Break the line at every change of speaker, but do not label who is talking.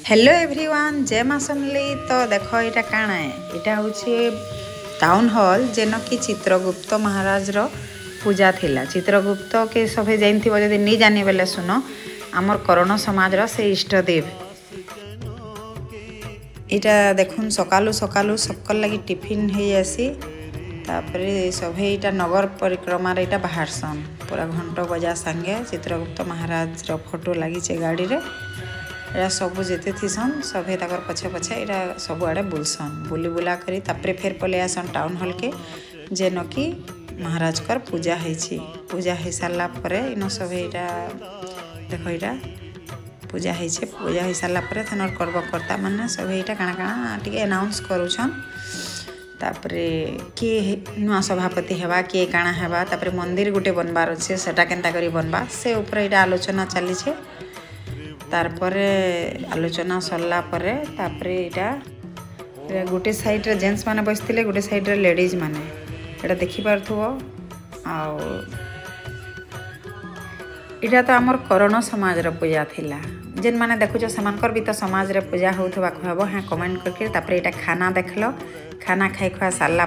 Hello everyone जय माँ समली। तो देख यहाँ काण है यहाँ हूँ टाउन हॉल जेन कि चित्रगुप्त महाराज रो पूजा थिला। चित्रगुप्त के सभे जानथि जदि नहीं जानी बेले सुन आमर कर्ण समाज रो से इष्टदेव। इटा देखुन सकालू सकालू सबकर लगी टिफिन है आसी तापरे सभे इटा नगर परिक्रमा इटा बाहरसन पूरा घंट बजा संगे चित्रगुप्त महाराज रो फोटो लगी गाड़ी रे। एरा सबू जेते थीसन सभे तकर पछे पछे एरा सब आड़े बुलसन बुली बुला करी तापरे फेर पले आसन टाउन हॉल के जेन कि महाराज कर पूजा है। पूजा हो सारा पर इन सब यहाँ देख यहाँ पूजा है। पूजा हो सारा पर थनर कर्मकर्ता मैंने सब यहाँ काଣା काଣା टी एनाउंस करुछन तापरे किए नुआ सभापति हेबा किए काଣା हेबा तापरे मंदिर गुटे बनबार अच्छे सेटा केनता करी बनबा से ऊपर यहाँ आलोचना चली छे। तारपर आलोचना सरला पर तापरे यहाँ गोटे साइड रे जेंट्स माने बसते गोटे साइड रे लेडीज माने यहाँ देखी पार्थुव। इटा तो आमर कर्ण समाज रो पूजा थिला जेन माने देखुछ समानकर भी तो समाज रे पूजा होउथबा कहबो हाँ कमेंट करके। तापरे इटा खाना देखलो खाना खाई खुआ सारला